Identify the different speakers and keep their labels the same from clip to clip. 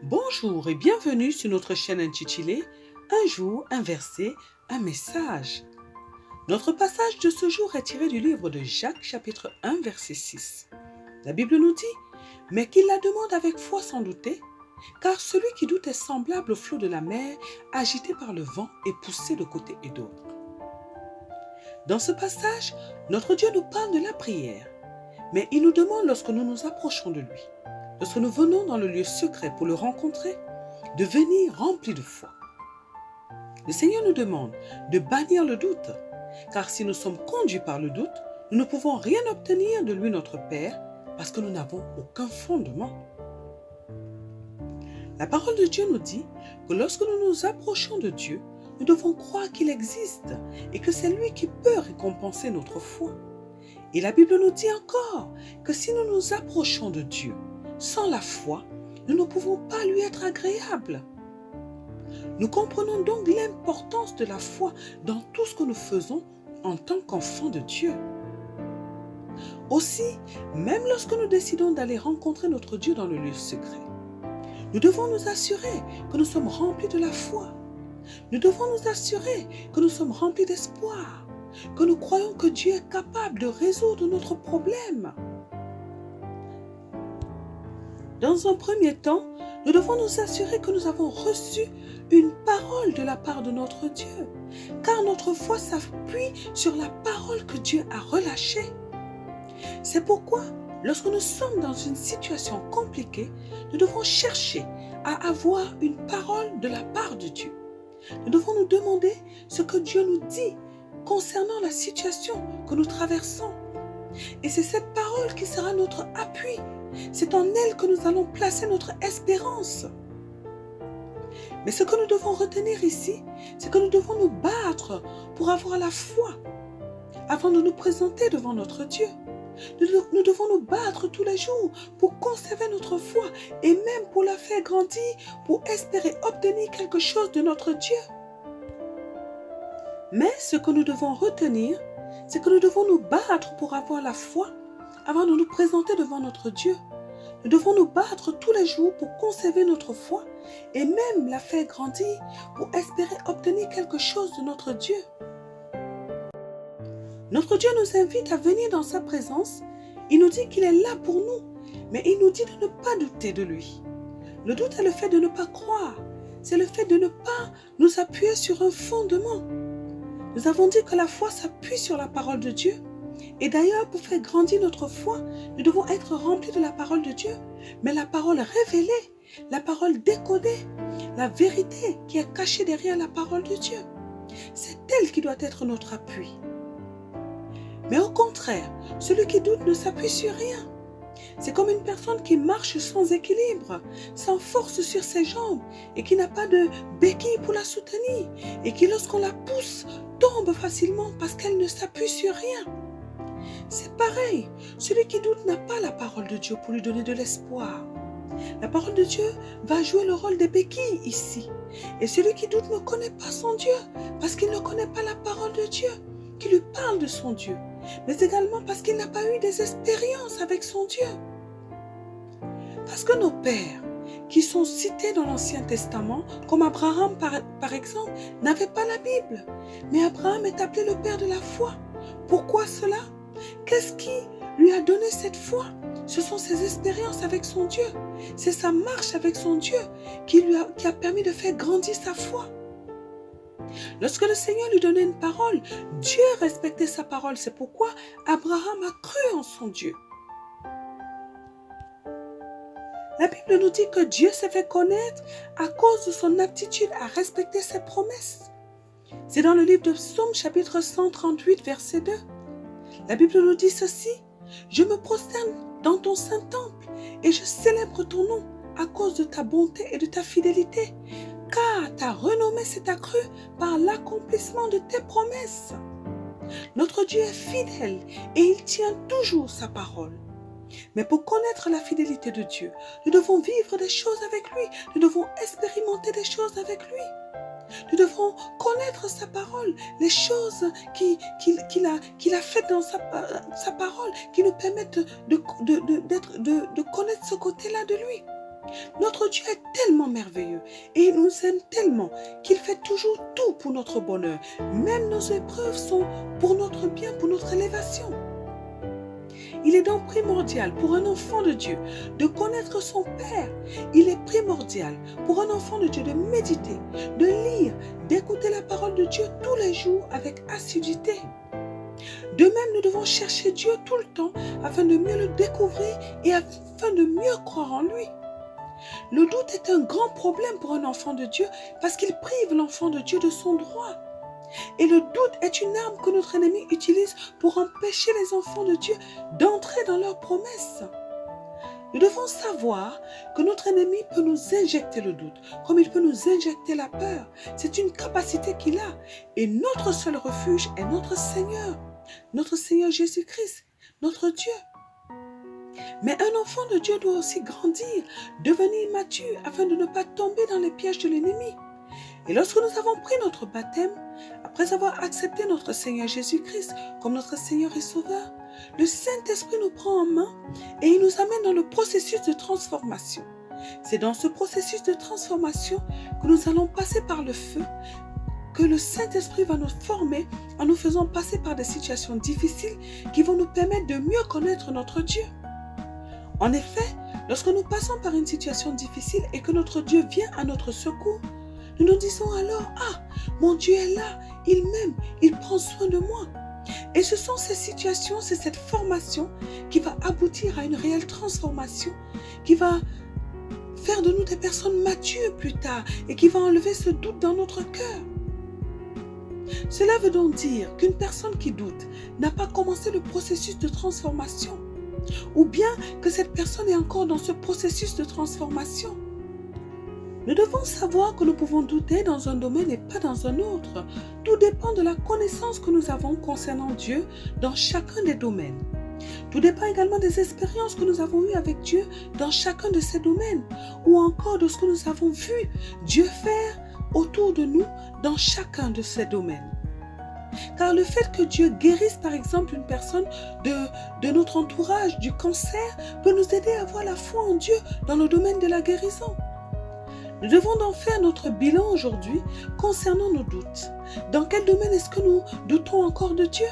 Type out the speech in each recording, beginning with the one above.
Speaker 1: Bonjour et bienvenue sur notre chaîne intitulée Un jour, un verset, un message. Notre passage de ce jour est tiré du livre de Jacques chapitre 1 verset 6. La Bible nous dit « Mais qu'il la demande avec foi sans douter, car celui qui doute est semblable au flot de la mer, agité par le vent et poussé de côté et d'autre. » Dans ce passage, notre Dieu nous parle de la prière, mais il nous demande lorsque nous nous approchons de lui, lorsque nous venons dans le lieu secret pour le rencontrer, de venir remplis de foi. Le Seigneur nous demande de bannir le doute, car si nous sommes conduits par le doute, nous ne pouvons rien obtenir de lui notre Père, parce que nous n'avons aucun fondement. La parole de Dieu nous dit que lorsque nous nous approchons de Dieu, nous devons croire qu'il existe et que c'est lui qui peut récompenser notre foi. Et la Bible nous dit encore que si nous nous approchons de Dieu sans la foi, nous ne pouvons pas lui être agréables. Nous comprenons donc l'importance de la foi dans tout ce que nous faisons en tant qu'enfants de Dieu. Aussi, même lorsque nous décidons d'aller rencontrer notre Dieu dans le lieu secret, nous devons nous assurer que nous sommes remplis de la foi. Nous devons nous assurer que nous sommes remplis d'espoir, que nous croyons que Dieu est capable de résoudre notre problème. Dans un premier temps, nous devons nous assurer que nous avons reçu une parole de la part de notre Dieu, car notre foi s'appuie sur la parole que Dieu a relâchée. C'est pourquoi, lorsque nous sommes dans une situation compliquée, nous devons chercher à avoir une parole de la part de Dieu. Nous devons nous demander ce que Dieu nous dit concernant la situation que nous traversons. Et c'est cette parole qui sera notre appui. C'est en elle que nous allons placer notre espérance. Mais ce que nous devons retenir ici, c'est que nous devons nous battre pour avoir la foi avant de nous présenter devant notre Dieu. Nous devons nous battre tous les jours pour conserver notre foi et même pour la faire grandir, pour espérer obtenir quelque chose de notre Dieu. Mais ce que nous devons retenir, c'est que nous devons nous battre pour avoir la foi avant de nous présenter devant notre Dieu. Nous devons nous battre tous les jours pour conserver notre foi et même la faire grandir pour espérer obtenir quelque chose de notre Dieu. Notre Dieu nous invite à venir dans sa présence. Il nous dit qu'il est là pour nous, mais il nous dit de ne pas douter de lui. Le doute est le fait de ne pas croire. C'est le fait de ne pas nous appuyer sur un fondement. Nous avons dit que la foi s'appuie sur la parole de Dieu. Et d'ailleurs, pour faire grandir notre foi, nous devons être remplis de la parole de Dieu, mais la parole révélée, la parole décodée, la vérité qui est cachée derrière la parole de Dieu. C'est elle qui doit être notre appui. Mais au contraire, celui qui doute ne s'appuie sur rien. C'est comme une personne qui marche sans équilibre, sans force sur ses jambes et qui n'a pas de béquille pour la soutenir et qui, lorsqu'on la pousse, tombe facilement parce qu'elle ne s'appuie sur rien. C'est pareil, celui qui doute n'a pas la parole de Dieu pour lui donner de l'espoir. La parole de Dieu va jouer le rôle des béquilles ici. Et celui qui doute ne connaît pas son Dieu parce qu'il ne connaît pas la parole de Dieu qui lui parle de son Dieu, mais également parce qu'il n'a pas eu des expériences avec son Dieu. Parce que nos pères, qui sont cités dans l'Ancien Testament, comme Abraham par exemple, n'avaient pas la Bible. Mais Abraham est appelé le père de la foi. Pourquoi cela? Qu'est-ce qui lui a donné cette foi? Ce sont ses expériences avec son Dieu. C'est sa marche avec son Dieu qui a permis de faire grandir sa foi. Lorsque le Seigneur lui donnait une parole, Dieu respectait sa parole. C'est pourquoi Abraham a cru en son Dieu. La Bible nous dit que Dieu s'est fait connaître à cause de son aptitude à respecter ses promesses. C'est dans le livre de Psaume chapitre 138 verset 2. La Bible nous dit ceci: « Je me prosterne dans ton saint temple et je célèbre ton nom à cause de ta bonté et de ta fidélité, car ta renommée s'est accrue par l'accomplissement de tes promesses. » Notre Dieu est fidèle et il tient toujours sa parole. Mais pour connaître la fidélité de Dieu, nous devons vivre des choses avec lui, nous devons expérimenter des choses avec lui. Nous devons connaître sa parole, les choses qu'il a faites dans sa parole, qui nous permettent de connaître ce côté-là de lui. Notre Dieu est tellement merveilleux et il nous aime tellement qu'il fait toujours tout pour notre bonheur. Même nos épreuves sont pour notre bien, pour notre élévation. Il est donc primordial pour un enfant de Dieu de connaître son Père. Il est primordial pour un enfant de Dieu de méditer, de lire, d'écouter la parole de Dieu tous les jours avec assiduité. De même, nous devons chercher Dieu tout le temps afin de mieux le découvrir et afin de mieux croire en lui. Le doute est un grand problème pour un enfant de Dieu parce qu'il prive l'enfant de Dieu de son droit. Et le doute est une arme que notre ennemi utilise pour empêcher les enfants de Dieu d'entrer dans leurs promesses. Nous devons savoir que notre ennemi peut nous injecter le doute, comme il peut nous injecter la peur. C'est une capacité qu'il a. Et notre seul refuge est notre Seigneur Jésus-Christ, notre Dieu. Mais un enfant de Dieu doit aussi grandir, devenir mature afin de ne pas tomber dans les pièges de l'ennemi. Et lorsque nous avons pris notre baptême, après avoir accepté notre Seigneur Jésus-Christ comme notre Seigneur et Sauveur, le Saint-Esprit nous prend en main et il nous amène dans le processus de transformation. C'est dans ce processus de transformation que nous allons passer par le feu, que le Saint-Esprit va nous former en nous faisant passer par des situations difficiles qui vont nous permettre de mieux connaître notre Dieu. En effet, lorsque nous passons par une situation difficile et que notre Dieu vient à notre secours, nous nous disons alors, ah, mon Dieu est là, il m'aime, il prend soin de moi. Et ce sont ces situations, c'est cette formation qui va aboutir à une réelle transformation, qui va faire de nous des personnes matures plus tard et qui va enlever ce doute dans notre cœur. Cela veut donc dire qu'une personne qui doute n'a pas commencé le processus de transformation, ou bien que cette personne est encore dans ce processus de transformation. Nous devons savoir que nous pouvons douter dans un domaine et pas dans un autre. Tout dépend de la connaissance que nous avons concernant Dieu dans chacun des domaines. Tout dépend également des expériences que nous avons eues avec Dieu dans chacun de ces domaines, ou encore de ce que nous avons vu Dieu faire autour de nous dans chacun de ces domaines. Car le fait que Dieu guérisse par exemple une personne de notre entourage du cancer peut nous aider à avoir la foi en Dieu dans le domaine de la guérison. Nous devons donc faire notre bilan aujourd'hui concernant nos doutes. Dans quel domaine est-ce que nous doutons encore de Dieu?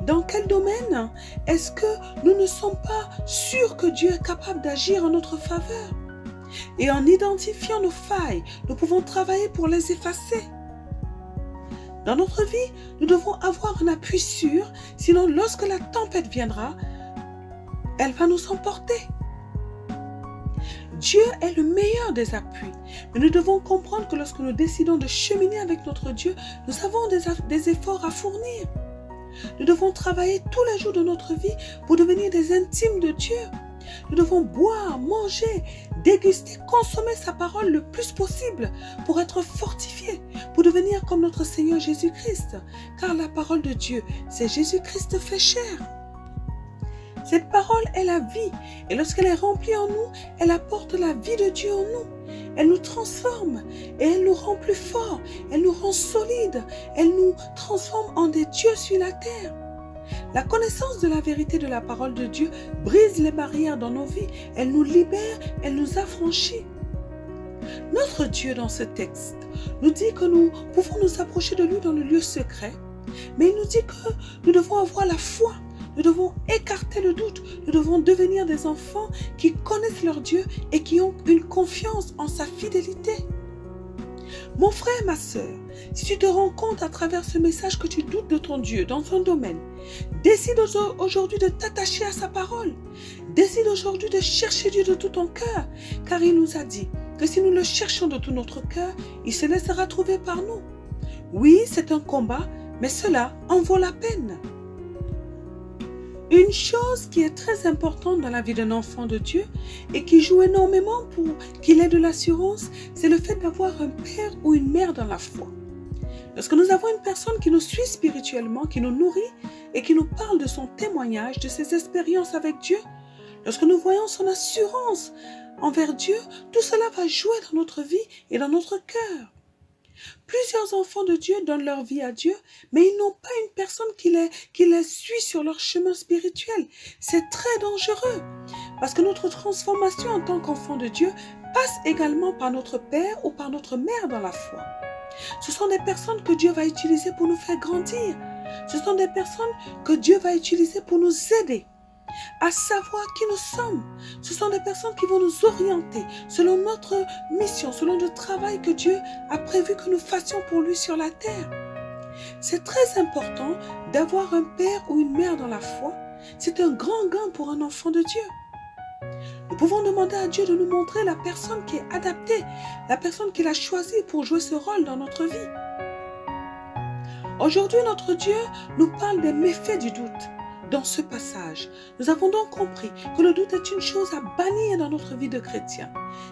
Speaker 1: Dans quel domaine est-ce que nous ne sommes pas sûrs que Dieu est capable d'agir en notre faveur? Et en identifiant nos failles, nous pouvons travailler pour les effacer. Dans notre vie, nous devons avoir un appui sûr, sinon lorsque la tempête viendra, elle va nous emporter. Dieu est le meilleur des appuis, mais nous devons comprendre que lorsque nous décidons de cheminer avec notre Dieu, nous avons des efforts à fournir. Nous devons travailler tous les jours de notre vie pour devenir des intimes de Dieu. Nous devons boire, manger, déguster, consommer sa parole le plus possible pour être fortifiés, pour devenir comme notre Seigneur Jésus-Christ. Car la parole de Dieu, c'est Jésus-Christ fait chair. Cette parole est la vie et lorsqu'elle est remplie en nous, elle apporte la vie de Dieu en nous. Elle nous transforme et elle nous rend plus forts, elle nous rend solides, elle nous transforme en des dieux sur la terre. La connaissance de la vérité de la parole de Dieu brise les barrières dans nos vies, elle nous libère, elle nous affranchit. Notre Dieu dans ce texte nous dit que nous pouvons nous approcher de lui dans le lieu secret, mais il nous dit que nous devons avoir la foi. Nous devons écarter le doute. Nous devons devenir des enfants qui connaissent leur Dieu et qui ont une confiance en sa fidélité. Mon frère, ma sœur, si tu te rends compte à travers ce message que tu doutes de ton Dieu dans un domaine, décide aujourd'hui de t'attacher à sa parole. Décide aujourd'hui de chercher Dieu de tout ton cœur, car il nous a dit que si nous le cherchons de tout notre cœur, il se laissera trouver par nous. Oui, c'est un combat, mais cela en vaut la peine. Une chose qui est très importante dans la vie d'un enfant de Dieu et qui joue énormément pour qu'il ait de l'assurance, c'est le fait d'avoir un père ou une mère dans la foi. Lorsque nous avons une personne qui nous suit spirituellement, qui nous nourrit et qui nous parle de son témoignage, de ses expériences avec Dieu, lorsque nous voyons son assurance envers Dieu, tout cela va jouer dans notre vie et dans notre cœur. Plusieurs enfants de Dieu donnent leur vie à Dieu, mais ils n'ont pas une personne qui les suit sur leur chemin spirituel. C'est très dangereux, parce que notre transformation en tant qu'enfant de Dieu passe également par notre père ou par notre mère dans la foi. Ce sont des personnes que Dieu va utiliser pour nous faire grandir. Ce sont des personnes que Dieu va utiliser pour nous aider à savoir qui nous sommes. Ce sont des personnes qui vont nous orienter selon notre mission, selon le travail que Dieu a prévu que nous fassions pour lui sur la terre. C'est très important d'avoir un père ou une mère dans la foi. C'est un grand gain pour un enfant de Dieu. Nous pouvons demander à Dieu de nous montrer la personne qui est adaptée, la personne qu'il a choisie pour jouer ce rôle dans notre vie. Aujourd'hui, notre Dieu nous parle des méfaits du doute. Dans ce passage, nous avons donc compris que le doute est une chose à bannir dans notre vie de chrétien.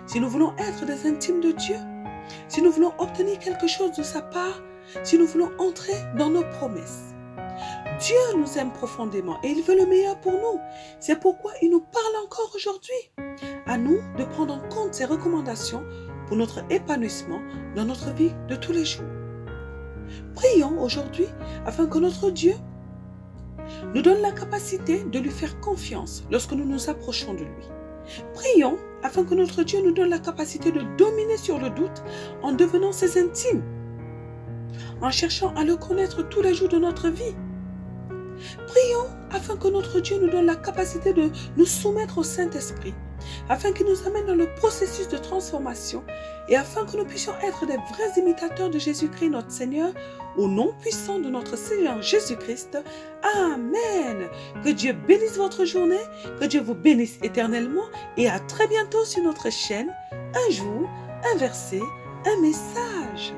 Speaker 1: Si nous voulons être des intimes de Dieu, si nous voulons obtenir quelque chose de sa part, si nous voulons entrer dans nos promesses. Dieu nous aime profondément et il veut le meilleur pour nous. C'est pourquoi il nous parle encore aujourd'hui. À nous de prendre en compte ses recommandations pour notre épanouissement dans notre vie de tous les jours. Prions aujourd'hui afin que notre Dieu nous donne la capacité de lui faire confiance lorsque nous nous approchons de lui. Prions afin que notre Dieu nous donne la capacité de dominer sur le doute en devenant ses intimes, en cherchant à le connaître tous les jours de notre vie. Prions afin que notre Dieu nous donne la capacité de nous soumettre au Saint-Esprit, afin qu'il nous amène dans le processus de transformation et afin que nous puissions être des vrais imitateurs de Jésus-Christ notre Seigneur, au nom puissant de notre Seigneur Jésus-Christ. Amen. Que Dieu bénisse votre journée, que Dieu vous bénisse éternellement et à très bientôt sur notre chaîne. Un jour, un verset, un message.